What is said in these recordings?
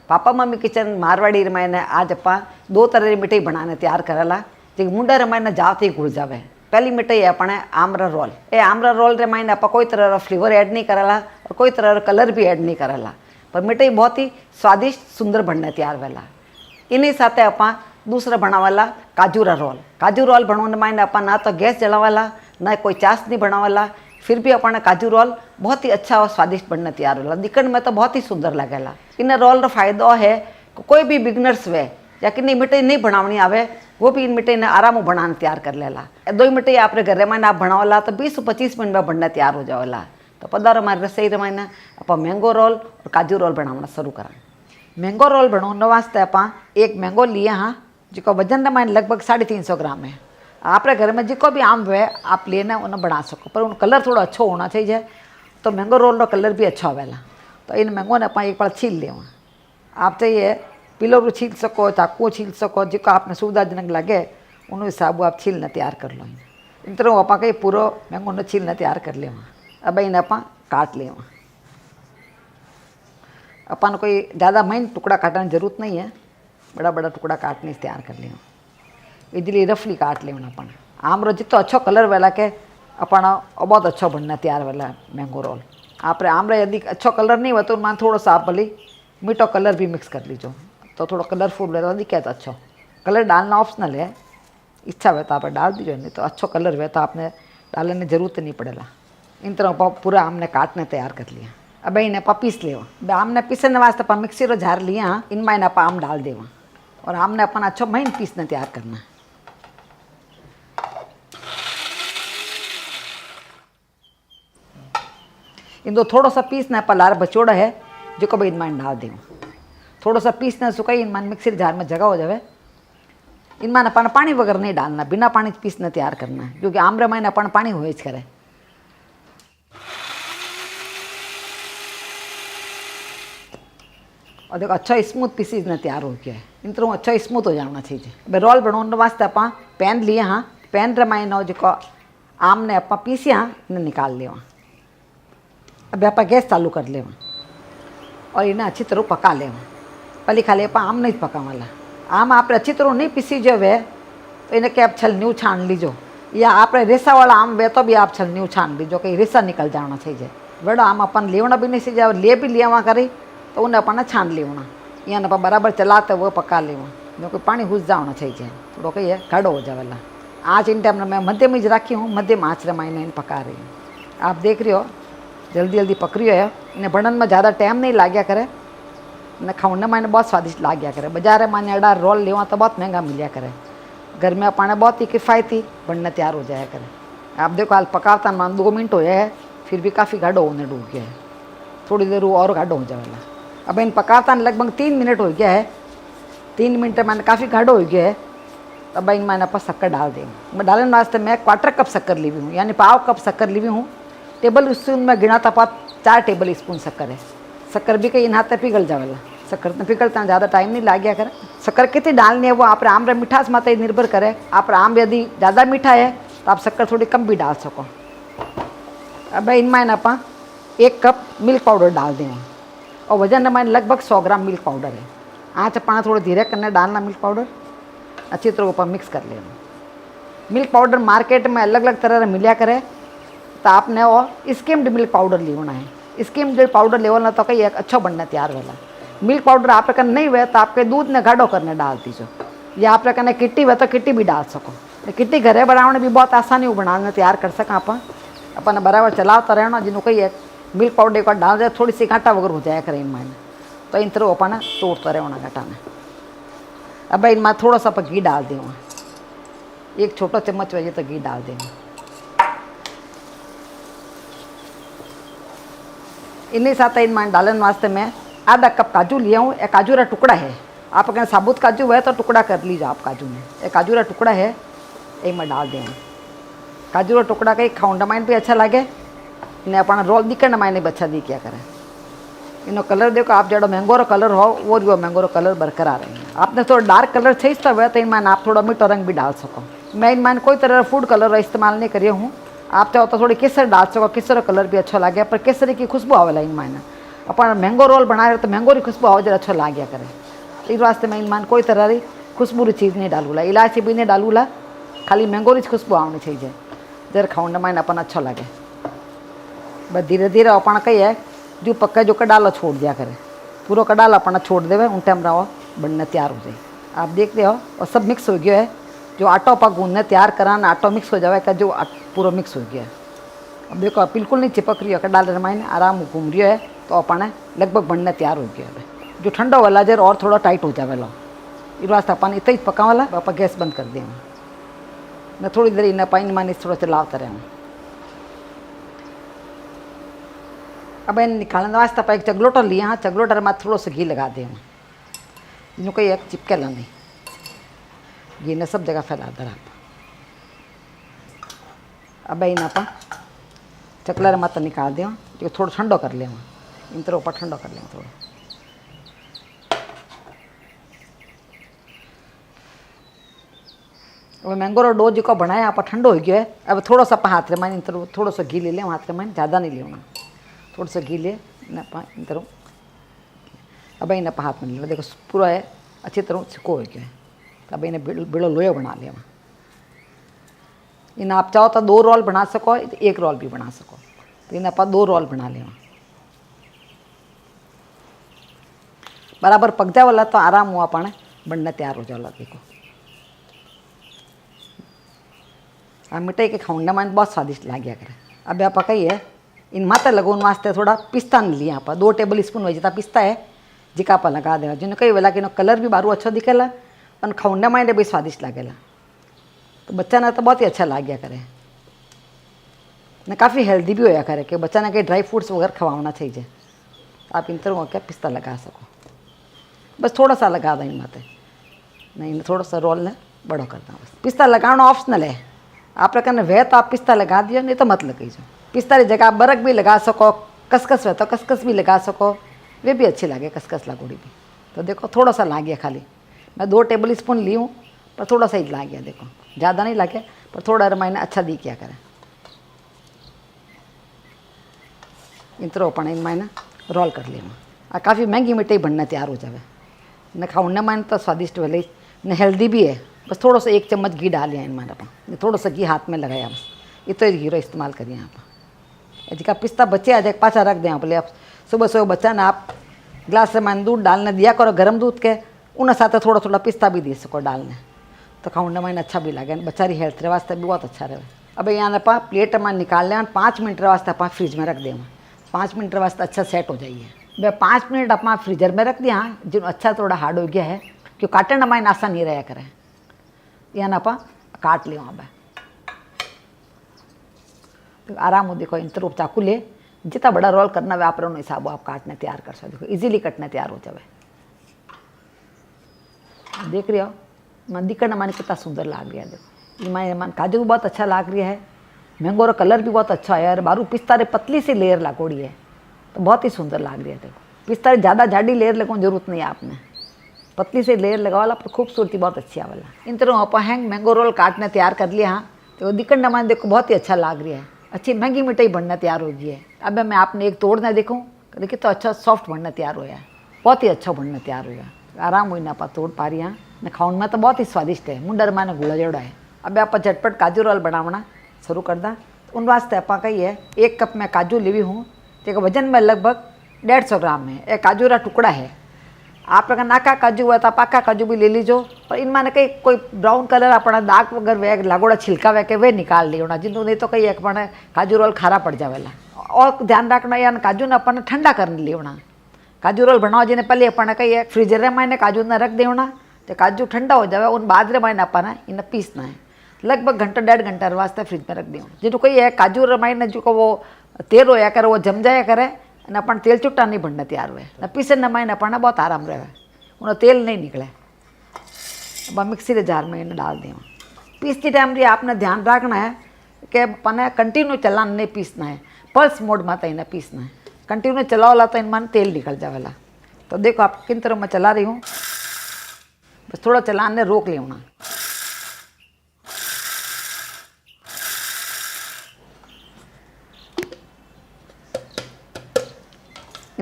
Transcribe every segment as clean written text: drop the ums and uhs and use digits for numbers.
Papa mummy kitchen Marwari रमायने आज अपा दो तरह की मिठाई बनाने तैयार करेला जो मुंडा रमायने जाते ही घुल जावे। पहली मिठाई है अपने आमरा रोल। ये आमरा रोल रमायने आप कोई तरह का फ्लेवर ऐड नहीं करेला और कोई तरह का कलर भी ऐड नहीं करेला, पर मिठाई बहुत ही स्वादिष्ट सुंदर बनने तैयार वेला। इन्हीं साथ अपा दूसरा बनावाला काजूरा रोल। काजू रोल बनाने मायने अपा ना तो गैस जलावाला ना कोई चाशनी बनावाला, फिर भी अपने काजू रोल बहुत ही अच्छा और स्वादिष्ट बनने तैयार होला। दिखने में तो बहुत ही सुंदर लगेला। इन रोल रो फायदो है कि कोई भी बिगनर्स वे या कि मिठाई नहीं बनावनी आवे वो भी इन मिठाई ने आराम बनाने तैयार कर लेला। दो मिठाई आपरे घर में आप बनावला तो 20-25 मिनट में बनने तैयार हो जावेला। तो पधारो हमारे रसोई रमायने आप मैंगो रोल और काजू रोल बनाना शुरू करा। मैंगो रोल बनाने वास्ते आप एक मैंगो लिए हाँ जो वजन रमायने लगभग 350 ग्राम है। आपरे घर में जो भी आम वे आप लेना उन्हें बना सको, पर उन कलर थोड़ा अच्छा होना चाहिए तो मैंगो रोल रो कलर भी अच्छा होवेला। तो इन मैंगो ने आप एक बार छील ले। आप चाहिए पिलोरू छील सको, चाकू छील सको, जो आपने सुविधाजनक लगे उन हिसाब आप छीलने तैयार कर लो। इन तरह आप कहीं पूरा मैंगो ने छीलने तैयार कर ले। अब इन्हें आप काट ले। अपन कोई ज़्यादा महीन टुकड़ा काटने की जरूरत नहीं है, बड़ा बड़ा टुकड़ा काटने से तैयार कर लिया। इजली रफली काट लेना अपन। आम रो जितो अच्छो कलर वेला के अपन बहुत अच्छो बनना तैयार वेला मैंगो रोल। आप आम रे यदि अच्छो कलर नहीं हो तो उनमें थोड़ा सा आप भली मीठो कलर भी मिक्स कर लीजो तो थोड़ा कलरफुल रहे दिखे तो अच्छो। कलर डालना ऑप्शनल है, इच्छा हो तो आप डाल दीजिए, नहीं तो अच्छो कलर हुए तो आपने डालने की जरूरत नहीं पड़ेगा। इन तरह पूरा आमने काटने तैयार कर लिया। अब इन्हें आप पीस ले। आमने पीसने वास्ते आप मिक्सी रो जार लिया, इनमें इन्हें आप आम डाल देवा और आमने अपन अच्छो महीन पीसने तैयार करना। इन दो थोड़ा सा पीसना पर लार बचोड़ा है जो कभी इनमें डाल दें। थोड़ा सा पीसना सुखाई इनमें मिक्सी जार में जगह हो जाए। इनमें अपन पानी वगैरह नहीं डालना, बिना पानी पीसने तैयार करना है क्योंकि आमरे में अपन पानी हो करे। और देखो अच्छा स्मूथ पीसीज ने तैयार हो गया है। इन तरह अच्छा स्मूथ हो जाना चाहिए। अब रोल बनाने वास्ते आप पैन लिए हाँ, पैन रमाई नो जो आम ने आप पीसी हाँ इन्हें निकाल लिया। अब आप गैस चालू कर ले और इन्हें अच्छी तरह पका ले। पहले खाली आप आम नहीं पका वाला, आम आप अच्छी तरह नहीं पीसी जो वे तो इन्हें क्या आप छल न्यू छान लीजो, या आप रेसा वाला आम वे तो भी आप छल न्यू छान लीजो कहीं रेसा निकल जाना चाहिए। बड़ा आम अपन लेवना भी नहीं चाहिए और ले भी लिया करी तो उन्हें अपन छान लेना, या आप बराबर चलाते वो पका लेवा जो कोई पानी घुस जाना चाहिए, थोड़ा कही है गाढ़ो हो जावेला। आँच इन टाइम मैं मध्यम ही रखी हूँ, मध्यम आँच रमाईने इन पका रही हूँ। आप देख रहे हो जल्दी जल्दी पक रही है। इन्हें बनने में ज़्यादा टाइम नहीं लाग्या करे, न खाने में बहुत स्वादिष्ट लाग्या करे। बाजार में अड़ा रोल लेवा तो बहुत महंगा मिलिया करे, घर में अपने बहुत ही किफ़ायती बनने तैयार हो जाया करे। आप देखो हाल पकाता मान 2 मिनट हो है फिर भी काफ़ी गाढ़ो होने डूब गया है, थोड़ी देर और गाढ़ो हो जाएगा। अब इन पकाता लगभग 3 मिनट हो गया है, 3 मिनट मैंने काफ़ी गाढ़ो हो गया है। अब इन मैंने आप शक्कर डाल दें। मैं डालने वास्ते मैं 1/4 कप शक्कर ली हुई हूँ, यानी पाव कप शक्कर ली हुई हूँ। टेबल स्पून में गिना था 4 टेबल स्पून शक्कर है। शक्कर भी कहीं हाथ पिघल जावेला, शक्कर तो पिघलता ज़्यादा टाइम नहीं लग गया करे। शक्कर कितनी डालनी है वो आप आम रे मिठास मत निर्भर करे। आप आम यदि ज़्यादा मीठा है तो आप शक्कर थोड़ी कम भी डाल सको। अब इनमें आप 1 कप मिल्क पाउडर डाल दें और वजन में लगभग 100 ग्राम मिल्क पाउडर है। आँच अपना थोड़ा धीरे करने डालना मिल्क पाउडर, अच्छी तरह ऊपर मिक्स कर लेना। मिल्क पाउडर मार्केट में अलग अलग तरह मिलिया करे तो आपने और स्किम्ड मिल्क पाउडर लेना है। स्किम्ड पाउडर लेवल तो कहीं एक अच्छा बनना तैयार वाला। मिल्क पाउडर आप कन नहीं हुए तो आपके दूध ने गाढ़ो करने डाल दीजो, या आप कने किट्टी हुए तो किट्टी भी डाल सको। किट्टी घरे बनाने भी बहुत आसानी बनाने तैयार कर सकें। अपन बराबर चलाता रहना, जिन्हों कही है मिल्क पाउडर एक बार डाल दे थोड़ी सी घाटा वगैरह हो जाया करे इनमें, तो इन तरह अपन तोड़ता रहना घाटा में। अब इनमें थोड़ा सा घी डाल दें, 1 छोटा चम्मच वजह तो घी डाल देंगे। इन्हीं साथ इनमें डालने वास्ते मैं आधा कप काजू लिया हूँ। एक काजू रा टुकड़ा है, आप अगर साबुत काजू है तो टुकड़ा कर लीजिए आप काजू में। एक काजू रा टुकड़ा है ये मैं डाल दें। काजू रा टुकड़ा कहीं खाऊंडा माइन भी अच्छा लगे, इन्हें अपना रोल दिखने माइने भी अच्छा दिखा करे। इनो कलर देखो आप जो मैंगो रो कलर हो वो जो मैंगो रो कलर बरकरार है। आपने थोड़ा डार्क कलर चाहिए हुआ तो इनमें आप थोड़ा मीठो रंग भी डाल सको। मैं इनमें कोई तरह फूड कलर का इस्तेमाल नहीं करी हूँ। आप चाहो तो थोड़ी केसर डाल सको, केसर कलर भी अच्छा लगे, पर केसरी की खुशबू आवेला इनमें। अपन मैंगो रोल बना रहे तो मैंगो री खुशबू आवे जरा अच्छा लाग्या करे। इस वास्ते मैं मान कोई तरह री खुशबू री चीज़ नहीं डालूला, इलायची भी नहीं डालूला, खाली मैंगो री खुशबू आनी चाहिए जरा खाने में अपन अच्छा लगे। बस धीरे धीरे अपन कही है जो पक्का जो कडाला छोड़ दिया करे, पूरा कडाला अपना छोड़ देवे उन टाइम रहो बनने तैयार हो जाए। आप देख रहे हो और सब मिक्स हो गया है। जो आटा पा गूंदने तैयार कराना आटो मिक्स हो जाए का जो पूरा मिक्स हो गया है। अब देखो बिल्कुल नहीं चिपक रही है, कडाल रमाइन आराम घूम रही है तो अपन लगभग बनने तैयार हो गया है। जो ठंडा वाला जर और थोड़ा टाइट हो जाए लो इस वास्ते अपन इतना ही पका वाला आप गैस बंद कर दें न थोड़ी देर इन पानी मानी थोड़ा चलावता रहे। अब इन निकालने वास्ते आप एक चगलोटर लिए, हाँ चगलोटर में थोड़ा सा घी लगा दें इन्हों कोई एक चिपके ला नहीं, घी ने सब जगह फैला दर आप। अब इन आप चकलर मत निकाल दें जो थोड़ा ठंडो कर ले इन तरह ऊपर ठंडो कर लें थोड़ा। अब मैंगो रो डो जो बनाया आप ठंडो हो गया है। अब थोड़ा सा आप हाथ रे मान इन तरह थोड़ा सा घी ले लें हाथ रे मान, ज़्यादा नहीं लेना, थोड़ा सा घी ले इन तरह। अब इन आप हाथ में ले लो, देखो पूरा है अच्छी तरह सिको हो गया है। अब इन्हें बिड़ो लोया बना लिया। इन आप चाहो तो 2 रोल बना सको, 1 रोल भी बना सको, तो इन आप 2 रोल बना लिया। बराबर पक जाए वाला तो आराम हुआ पाने बनने तैयार हो जाओ। देखो आ मिठाई के खाऊंडा में बहुत स्वादिष्ट लाग्या करे। अब आप कही है इन माता लगोन वास्ते थोड़ा पिस्ता ने लिया आप 2 टेबल स्पून वजता पिस्ता है जिका आप लगा देगा। जिन्हें कही वेला कि कलर भी बारू अच्छा दिखेला और खाऊंडा में भी स्वादिष्ट लागेला, तो बच्चा ने तो बहुत ही अच्छा लाग्या करे ने काफ़ी हेल्दी भी होया करे कि बच्चा ने कहीं ड्राई फ्रूट्स वगैरह खवाना चाहिए। आप इन तरह क्या पिस्ता लगा सको, बस थोड़ा सा लगा दें इन माते नहीं थोड़ा सा रोल ने बड़ो करता। बस पिस्ता लगाना ऑप्शनल है, आप रखने वे तो आप पिस्ता लगा दियो नहीं तो मत लगाइए। पिस्ता की जगह बर्क भी लगा सको, कसकस वे तो कसकस भी लगा सको, वे भी अच्छी लगे कसकस लगोड़ी भी। तो देखो थोड़ा सा ला गया, खाली मैं 2 टेबल स्पून ली हूँ पर थोड़ा सा ही ला गया। देखो ज़्यादा नहीं लगे पर थोड़ा रमाइने अच्छा दी क्या करें। इन तरह अपन इन मायने रोल कर लिया। काफ़ी महंगी मिठाई बनना तैयार हो जाए न खाने मायने तो स्वादिष्ट वाले न हेल्दी भी है। बस थोड़ा सा 1 चम्मच घी डालिए इन मायने अपन, थोड़ा सा घी हाथ में लगाया, बस इतना ही घी रो इस्तेमाल करिए आप। जिका पिस्ता बचे आ जाए पाचा रख दें बोले आप सुबह सुबह बच्चा ना आप गिलास से मान दूध डालने दिया करो गर्म दूध के, उन्हें साथ थोड़ा थोड़ा पिस्ता भी दे सको डालने, तो खाने में अच्छा भी लगे, बच्चा री हेल्थ वास्ते भी बहुत अच्छा रहे। अब यहाँ आप प्लेट में निकाल लें 5 मिनट वास्ते आप फ्रिज में रख दें, 5 मिनट वास्ते अच्छा सेट हो जाइए। भाई 5 मिनट आप फ्रीजर में रख दिया जो अच्छा थोड़ा हार्ड हो गया है क्यों काटने में आसान नहीं रहा करें। यहाँ आप काट लियो अब तो आराम हो। देखो इन तरह चाकू ले जितना बड़ा रोल करना वे आप हिसाब आप काटने तैयार कर सकते। देखो इजीली कटने तैयार हो जाए। देख रहे हो मन दिखने माने कितना सुंदर लाग रहा है। देखो ये मन काजू भी बहुत अच्छा लाग रहा है, मैंगो रो कलर भी बहुत अच्छा है, और बारू पिस्ता रे पतली सी लेयर लागोड़ी है तो बहुत ही सुंदर लाग रही है। देखो पिस्ता रे ज़्यादा जाडी लेयर लगाने जरूरत नहीं है, आपने पतली से लेयर लगा वाला पर खूबसूरती बहुत अच्छी आवाला। इन तरह आप हैंग मैंगो रोल काटने तैयार कर लिया। हाँ तो दिखने माने देखो बहुत ही अच्छा लाग रहा है, अच्छी महंगी मिठाई बनना तैयार हो गई है। अब मैं आपने एक तोड़ना देखूँ, देखिए तो अच्छा सॉफ्ट बनना तैयार होया, बहुत ही अच्छा बनना तैयार होया। आराम हुई ना आप तोड़ पा रही। हाँ ने खाने में तो बहुत ही स्वादिष्ट है, मुंडर माने गुड़ा जोड़ा है। अब आप झटपट काजू रोल बनावना शुरू कर दा। उन वास्ते आप कही है 1 कप में काजू ली हूँ, जो वजन में लगभग 150 ग्राम है। एक काजू रा टुकड़ा है। आप अगर नाका काजू हुआ तो आप पाका काजू भी ले लीजो, पर इन माने कहीं कोई ब्राउन कलर अपना दाग वगैरह वे लागोड़ा छिलका वे के वे निकाल लियो, जिन्हों नहीं तो कहीं अपने काजू रोल खारा पड़ जावेला। और ध्यान रखना यार काजू ने अपन ठंडा कर लियोना। काजू रोल बनाओ जिन्हें पहले अपने कही फ्रीजर में काजू ने रख देना, तो काजू ठंडा हो जाए उन बाद में अपना इन्हें पीसना है। लगभग घंटा 1.5 घंटा वास्ते फ्रिज में रख देना। जिन्हों कही है काजू रमाइने जो वो तेल होया करे वो जम जाया करे, अपन तेल चुट्टा नहीं बनने तैयार हुए, पीसे नमाइन अपन बहुत आराम रहे, उन्हें तेल नहीं निकले। अब मिक्सी के जार में इन्हें डाल दें। पीसती टाइम भी आपने ध्यान रखना है कि अपन कंटिन्यू चलाना नहीं पीसना है, पल्स मोड में तो इन्हें पीसना है। कंटिन्यू चलाओला तो इन तेल निकल जावेला। तो देखो आप किन तरह मैं चला रही हूँ, बस थोड़ा चलाने रोक लेना।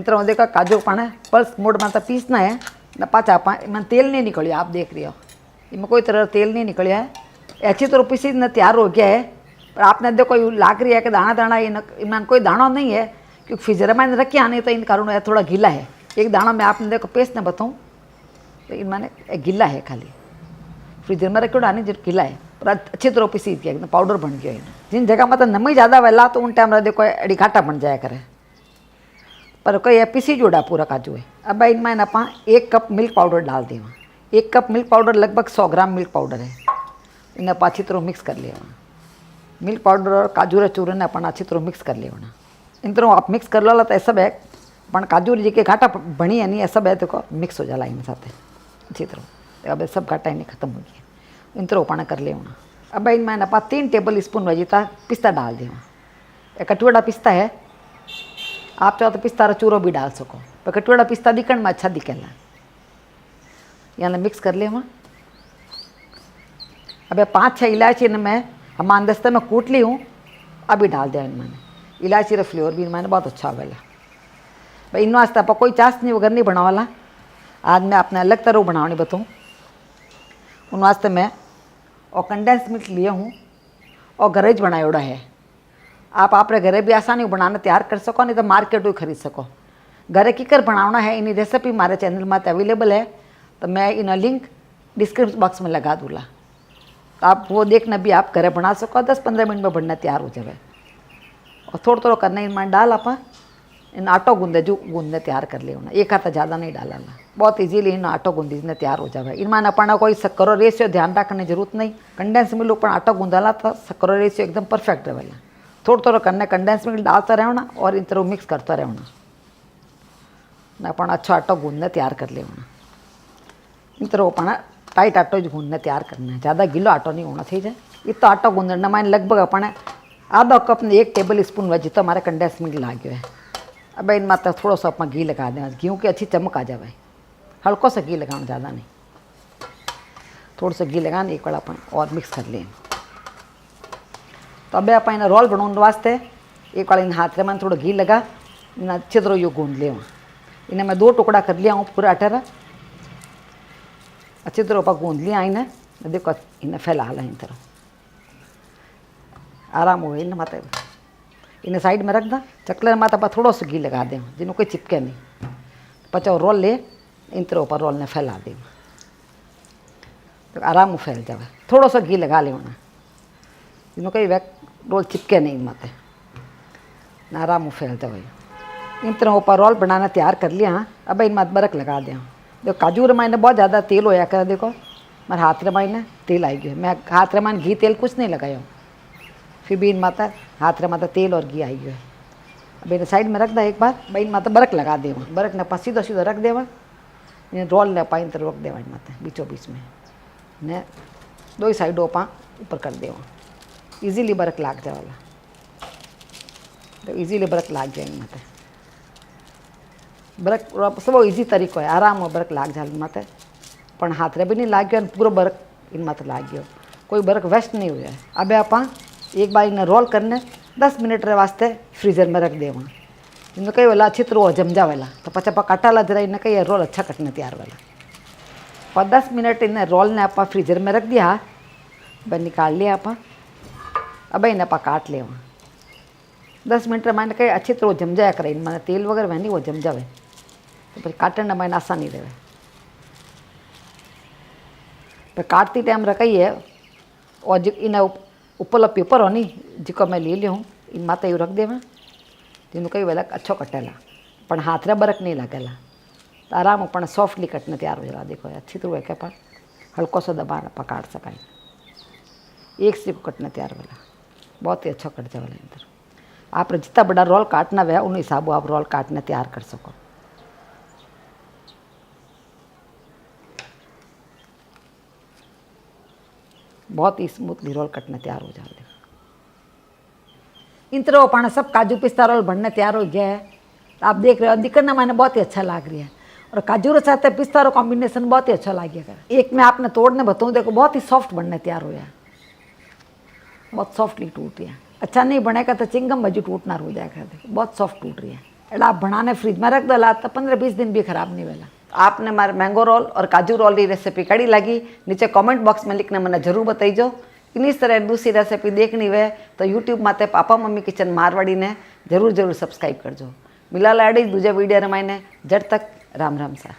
इन तरह देखो काजू पाने पल्स मोड में तो पीसना है न पाचा मैं तेल नहीं निकलियो। आप देख रहे हो इनमें कोई तरह तेल नहीं निकलिया है, अच्छी तरह पीसी न तैयार हो गया है। पर आपने देखो लाग रही है कि दाना दाना इनमें कोई दाना नहीं है, क्योंकि फ्रीजर में रखे आने तो इन कारण थोड़ा गीला है। एक दाना में आपने देखो पेस्ट ने बताऊँ तो इनमें गीला है, खाली फ्रीजर में रखो डानी जो गीला है, पर अच्छी तरह पीसी गया एकदम पाउडर बन गया है। जिन जगह मतलब नमी ज़्यादा वेला तो उन टाइम देखो अड़ी घाटा बन जाया करे, पर कोई पीसी जोड़ा पूरा काजू है। अब इनमें आप 1 कप मिल्क पाउडर डाल देवा। 1 कप मिल्क पाउडर लगभग 100 ग्राम मिल्क पाउडर है। इन्हें आप अच्छी तरह मिक्स कर लेवा। मिल्क पाउडर और काजू रे चूरन ने अपन अच्छी तरह मिक्स कर लेवा। इन तरह आप मिक्स कर लो तो सब है, पण काजू जी के घाटा बनी है नहीं सब है देखो मिक्स हो जाला इन साथ अच्छी तरह। अब सब घाटा इन्हें खत्म हो गया। इन तरह अपन कर लेवा। अब इनमें आप 3 टेबल स्पून वजीता पिस्ता डाल देवा। कटुआ पिस्ता है, आप चाहो तो पिस्ता रा चूरो भी डाल सको, पर कटुआ पिस्ता दिखण में अच्छा दिखेला। यानी मिक्स कर लेवा। अब 5-6 इलायची इनमें हम अंदस्ते में कूट ली हूँ, अभी डाल दिया इनमें। इलायची रा फ्लेवर भी इनमें बहुत अच्छा आवेला। भाई इन वास्ते आप कोई चाशनी वगैरह नहीं बनावाला। आज मैं अपने अलग तरह बनाने बताऊँ। उन वास्ते मैं और कंडेंस मिल्क लिया हूँ और घरेज बनायोड़ा है। आप अपने घरे भी आसानी बनाना तैयार कर सको, नहीं तो मार्केट भी खरीद सको। घरे कीकर बनाना है इन रेसिपी मारे चैनल में अवेलेबल है, तो मैं इन लिंक डिस्क्रिप्शन बॉक्स में लगा दूँगा। तो आप वो देखना भी आप घरे बना सको। 10-15 मिनट में बनना तैयार हो जाए। और थोड़ा थोड़ा करना इनमें डाल आप इन आटो गूंदे जो गूंदने तैयार कर ले होना। एक हाथ ज़्यादा नहीं डाला, बहुत इजीली इन आटो गूंदी ने तैयार हो जाए। इनमें अपना कोई शक्कर रेशियो ध्यान रखने जरूरत नहीं। कंडेंस मिल्क पर आटो गूंदाला तो शक्कर रेशियो एकदम परफेक्ट रहेगा। थोड़ा थोड़ा करना कंडेंस मिल्क डालता रहना और इन तरह मिक्स करता रहना। अपन अच्छा आटो गूंदने तैयार कर ले होना। इन तरह अपना टाइट आटो जो गूंदने तैयार करना है, ज़्यादा गीलो आटो नहीं होना चाहिए। इतना आटो गूंदना मैं लगभग अपने आधा कप ने 1 टेबल स्पून वह जितना हमारे कंडेंस मिल्क लाग गया है। अब इन मात्र थोड़ा सा अपना घी लगा दें, घी की अच्छी चमक आ जाए। हल्को सा घी लगाना, ज़्यादा नहीं, थोड़ा सा घी लगाना। एक बार अपन और मिक्स कर लें। तो अब आप इन रोल बनाने वास्ते एक बार इन हाथ में थोड़ा घी लगा इन अच्छी तरह यो गूंद ले। इन्हें मैं 2 टुकड़ा कर लिया हूँ पूरा आटे का। अच्छी तरह आप गूंद लिया इन्हें। देखो इन्हें फैला ला इन तरह आराम हो। इन माता इन्हें साइड में रख दा। चकले माता पर थोड़ा सा घी लगा दें जिन्हों कोई चिपके नहीं। पचाओ रोल ले इन तरह ऊपर रोल ने फैला दें तो आराम फैल जाए। थोड़ा सा घी लगा ले होना जिन्हों कोई वैक रोल चिपके नहीं माते ना, आराम फैल जाए। इन तरह ऊपर रोल बनाना तैयार कर लिया। अब इन मत बरक लगा दें। देखो काजू रे मायने बहुत ज़्यादा तेल होया कर। देखो मेरे हाथ रे मायने तेल आई गया। मैं हाथ रे मायने घी तेल कुछ नहीं लगाया, फिर भी इन माता हाथ रे माता तेल और घी आई गया। अब इन साइड में रख दा। एक बार भाई इन माता बरक लगा देवा। बरक ने सीधो सीधो रख देवा। इन रोल ने पा इन तरह रख देवा। इन माता बीचों बीच में ने 2 साइडों पा ऊपर कर देवा। इजीली बरक लाग जाएगा। तो इजीली बरक लाग जाए इन माता। बरक सब इजी तरीको है, आराम बरक लाग जाए माते। पण हाथ रे भी नहीं लाग गया, पूरा बरक इन माते लाग गया। कोई बरक वेस्ट नहीं हुआ है। अब आप एक बार इन्हें रोल करने 10 मिनट रे वास्ते फ्रीजर में रख देवा। इनमें कई वाला अच्छी तरह जम जावेला तो पचा पा काटाला जरा इन्हें कई रोल अच्छा कटने तैयार वाला। पर 10 मिनट इन्हें रोल ने आप फ्रीजर में रख दिया। बस निकाल लिया आप। अब इन्हें आप काट लेवा। 10 मिनट मैंने कहीं अच्छी तरह जम जाया करे। इनमें तेल वगैरह वह नहीं वो जम जाए तो फिर काटने में आसानी रहे। पर काटती टाइम रखी है और जो इन्हें ऊपर पेपर हो नहीं जिको मैं ले लिया हूँ इन माता यू रख देवा जिन्हों कई वेला अच्छो कटेला पण हाथ रे बरक नहीं लगेला तो आराम अपन सॉफ्टली कटने तैयार हो जाला। देखो अच्छी तरह है क्या हल्को सा दबा आप काट सकाय। एक से कटने तैयार वाला बहुत ही अच्छा कट जाएगा। अंदर आप जितना बड़ा रोल काटना वह उन हिसाब आप रोल काटने तैयार कर सको। बहुत ही स्मूथली रोल कटने तैयार हो जाए। इन तरह पाना सब काजू पिस्ता रोल बनने तैयार हो गया है। आप देख रहे हो दिखने मैंने बहुत ही अच्छा लग रहा है और काजू के साथ पिस्ता रो कॉम्बिनेशन बहुत ही अच्छा लगे। एक मैं आपने तोड़ने बताऊँ देखो बहुत ही सॉफ्ट बनने तैयार हो। बहुत सॉफ्टली टूट रही है। अच्छा नहीं बनेगा तो चिंगम बजू टूटना हो जाएगा। देखो बहुत सॉफ्ट टूट रही है। એટલે आप बनाने फ्रिज में रख दला तो 15-20 दिन भी खराब नहीं वेला। आपने मारे मैंगो रोल और काजू रोल की रेसिपी कड़ी लगी नीचे कमेंट बॉक्स में लिखने मैंने जरूर बताइजो। इन्हीं तरह दूसरी रेसिपी देखनी वे तो यूट्यूब माते पापा मम्मी किचन मारवाड़ी ने जरूर सब्सक्राइब करजो। मिला लाड़ी दूजे वीडियो रमाईने जट तक राम राम सा।